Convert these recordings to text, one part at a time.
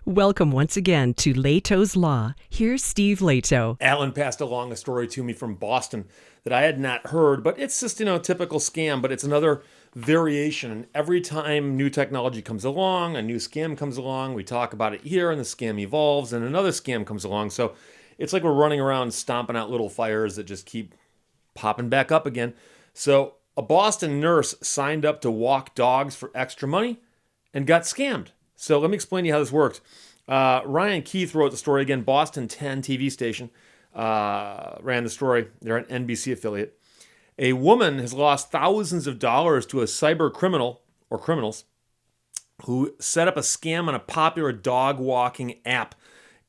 Welcome once again to Leto's Law. Here's Steve Leto. Alan passed along a story to me from Boston that I had not heard, but it's just, a typical scam, but it's another variation. And every time new technology comes along, a new scam comes along, we talk about it here and the scam evolves and another scam comes along. So it's like we're running around stomping out little fires that just keep popping back up again. So a Boston nurse signed up to walk dogs for extra money and got scammed. So let me explain to you how this works. Ryan Keith wrote the story again. Boston 10 TV station ran the story. They're an NBC affiliate. A woman has lost thousands of dollars to a cyber criminal or criminals who set up a scam on a popular dog walking app.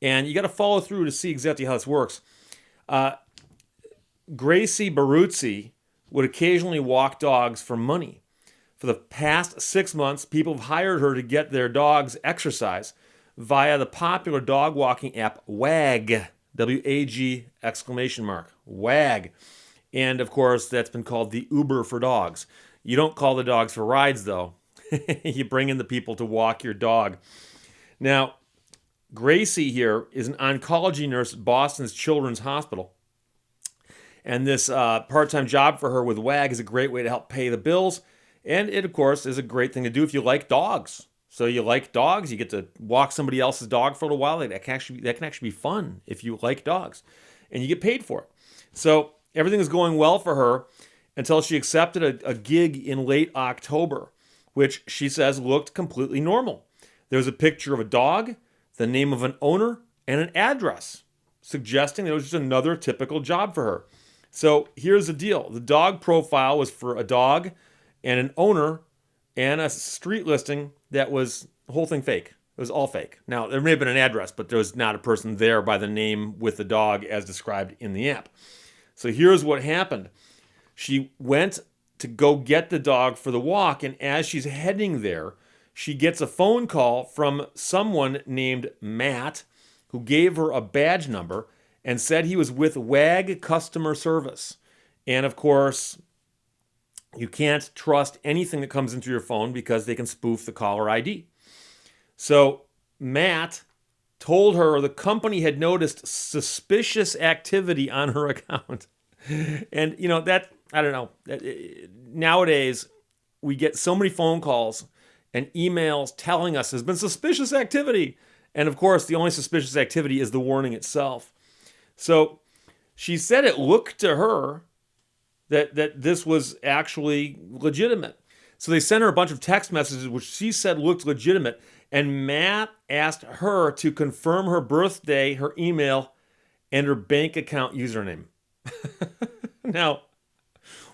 And you got to follow through to see exactly how this works. Gracie Baruzzi would occasionally walk dogs for money. For the past 6 months, people have hired her to get their dogs exercise via the popular dog walking app WAG, W-A-G exclamation mark, WAG. And of course, that's been called the Uber for dogs. You don't call the dogs for rides though. You bring in the people to walk your dog. Now, Gracie here is an oncology nurse at Boston's Children's Hospital. And this part-time job for her with WAG is a great way to help pay the bills. And it, of course, is a great thing to do if you like dogs. So you like dogs, you get to walk somebody else's dog for a little while. That can actually be fun if you like dogs. And you get paid for it. So everything is going well for her until she accepted a gig in late October, which she says looked completely normal. There was a picture of a dog, the name of an owner, and an address, suggesting that it was just another typical job for her. So here's the deal. The dog profile was for a dog and an owner and a street listing that was the whole thing fake. It was all fake. Now, there may have been an address, but there was not a person there by the name with the dog as described in the app. So here's what happened. She went to go get the dog for the walk, and as she's heading there, she gets a phone call from someone named Matt who gave her a badge number and said he was with WAG customer service. And of course, you can't trust anything that comes into your phone because they can spoof the caller ID. So Matt told her the company had noticed suspicious activity on her account. And, that, I don't know. Nowadays, we get so many phone calls and emails telling us there's been suspicious activity. And of course, the only suspicious activity is the warning itself. So she said it looked to her that this was actually legitimate. So they sent her a bunch of text messages which she said looked legitimate, and Matt asked her to confirm her birthday, her email, and her bank account username. Now,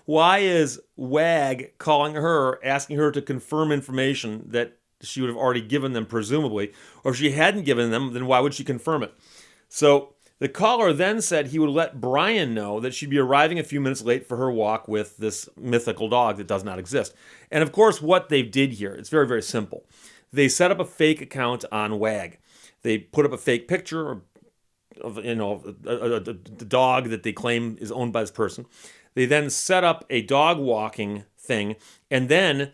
why is WAG calling her, asking her to confirm information that she would have already given them, presumably? Or if she hadn't given them, then why would she confirm it? So the caller then said he would let Brian know that she'd be arriving a few minutes late for her walk with this mythical dog that does not exist. And of course, what they did here, it's very, very simple. They set up a fake account on WAG. They put up a fake picture of the dog that they claim is owned by this person. They then set up a dog walking thing, and then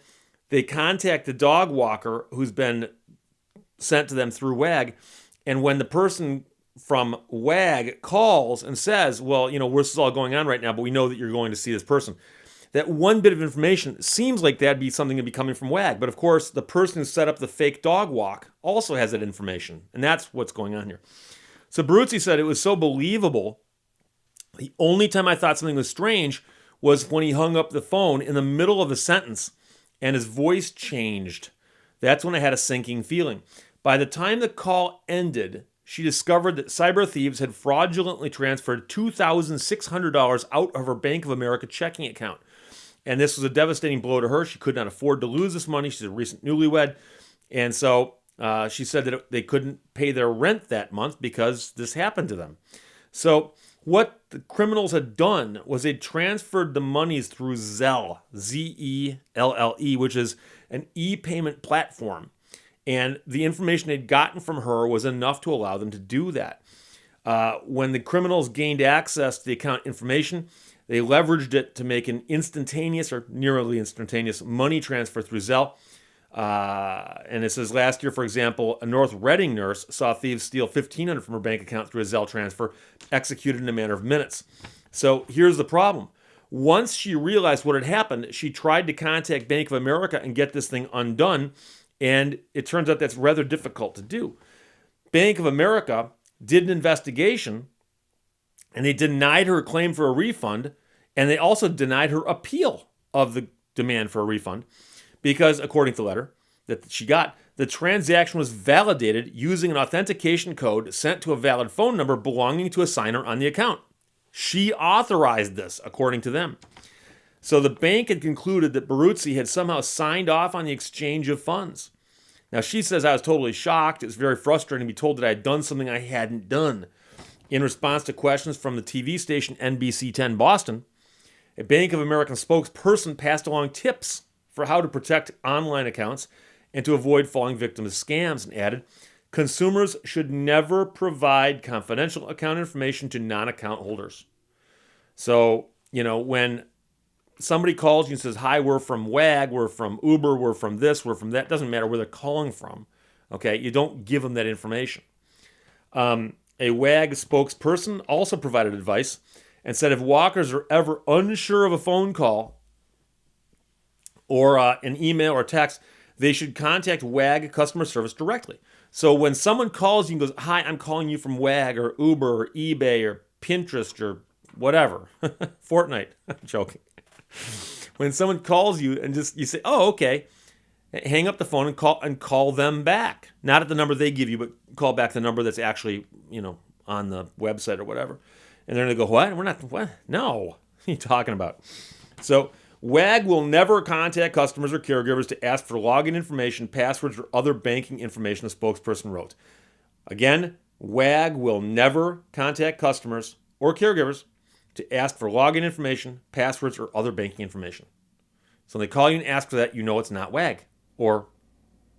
they contact the dog walker who's been sent to them through WAG. And when the person from WAG calls and says, well, this is all going on right now, but we know that you're going to see this person. That one bit of information seems like that'd be something to be coming from WAG. But of course, the person who set up the fake dog walk also has that information. And that's what's going on here. So Baruzzi said it was so believable. The only time I thought something was strange was when he hung up the phone in the middle of the sentence and his voice changed. That's when I had a sinking feeling. By the time the call ended, she discovered that cyber thieves had fraudulently transferred $2,600 out of her Bank of America checking account. And this was a devastating blow to her. She could not afford to lose this money. She's a recent newlywed. And so she said that they couldn't pay their rent that month because this happened to them. So what the criminals had done was they transferred the monies through Zelle, Z-E-L-L-E, which is an e-payment platform. And the information they'd gotten from her was enough to allow them to do that. When the criminals gained access to the account information, they leveraged it to make an instantaneous or nearly instantaneous money transfer through Zelle. And it says last year, for example, a North Reading nurse saw thieves steal $1,500 from her bank account through a Zelle transfer executed in a matter of minutes. So here's the problem. Once she realized what had happened, she tried to contact Bank of America and get this thing undone. And it turns out that's rather difficult to do. Bank of America did an investigation and they denied her claim for a refund. And they also denied her appeal of the demand for a refund because, according to the letter that she got, the transaction was validated using an authentication code sent to a valid phone number belonging to a signer on the account. She authorized this, according to them. So the bank had concluded that Baruzzi had somehow signed off on the exchange of funds. Now, she says, I was totally shocked. It was very frustrating to be told that I had done something I hadn't done. In response to questions from the TV station NBC 10 Boston, a Bank of America spokesperson passed along tips for how to protect online accounts and to avoid falling victim to scams and added, consumers should never provide confidential account information to non-account holders. So, when somebody calls you and says, hi, we're from WAG, we're from Uber, we're from this, we're from that, doesn't matter where they're calling from, okay? You don't give them that information. A WAG spokesperson also provided advice and said if walkers are ever unsure of a phone call or an email or text, they should contact WAG customer service directly. So when someone calls you and goes, hi, I'm calling you from WAG or Uber or eBay or Pinterest or whatever, Fortnite, I'm joking. When someone calls you and you say, oh, okay, hang up the phone and call them back. Not at the number they give you, but call back the number that's actually, on the website or whatever. And they're going to go, what? What? No. What are you talking about? So WAG will never contact customers or caregivers to ask for login information, passwords, or other banking information, the spokesperson wrote. Again, WAG will never contact customers or caregivers to ask for login information, passwords, or other banking information. So when they call you and ask for that, it's not WAG or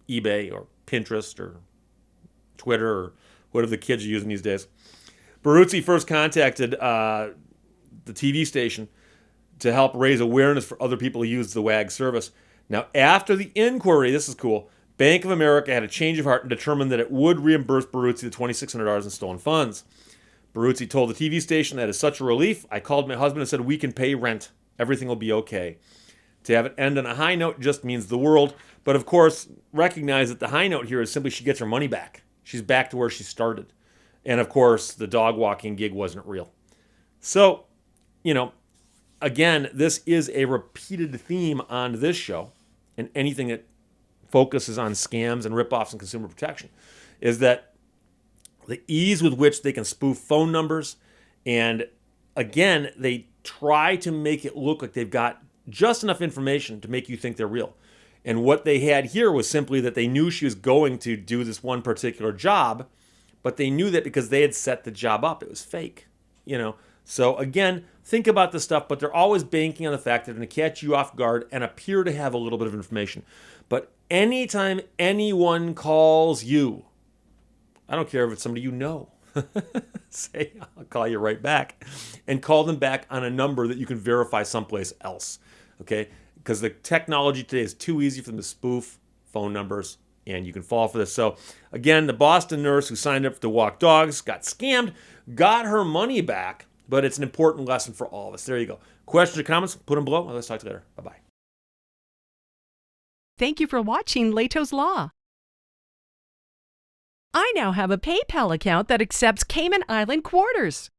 eBay or Pinterest or Twitter or whatever the kids are using these days. Baruzzi first contacted the TV station to help raise awareness for other people who use the WAG service. Now, after the inquiry, this is cool, Bank of America had a change of heart and determined that it would reimburse Baruzzi the $2,600 in stolen funds. Baruzzi told the TV station that is such a relief. I called my husband and said, we can pay rent. Everything will be okay. To have it end on a high note just means the world. But of course, recognize that the high note here is simply she gets her money back. She's back to where she started. And of course, the dog walking gig wasn't real. So, again, this is a repeated theme on this show and anything that focuses on scams and ripoffs and consumer protection is that the ease with which they can spoof phone numbers. And again, they try to make it look like they've got just enough information to make you think they're real. And what they had here was simply that they knew she was going to do this one particular job, but they knew that because they had set the job up, it was fake, So again, think about this stuff, but they're always banking on the fact that they're going to catch you off guard and appear to have a little bit of information. But anytime anyone calls you, I don't care if it's somebody you know, say, I'll call you right back, and call them back on a number that you can verify someplace else, okay? Because the technology today is too easy for them to spoof phone numbers, and you can fall for this. So again, the Boston nurse who signed up to walk dogs got scammed, got her money back, but it's an important lesson for all of us. There you go. Questions or comments, put them below. Let's talk to you later. Bye-bye. Thank you for watching Leto's Law. I now have a PayPal account that accepts Cayman Island quarters.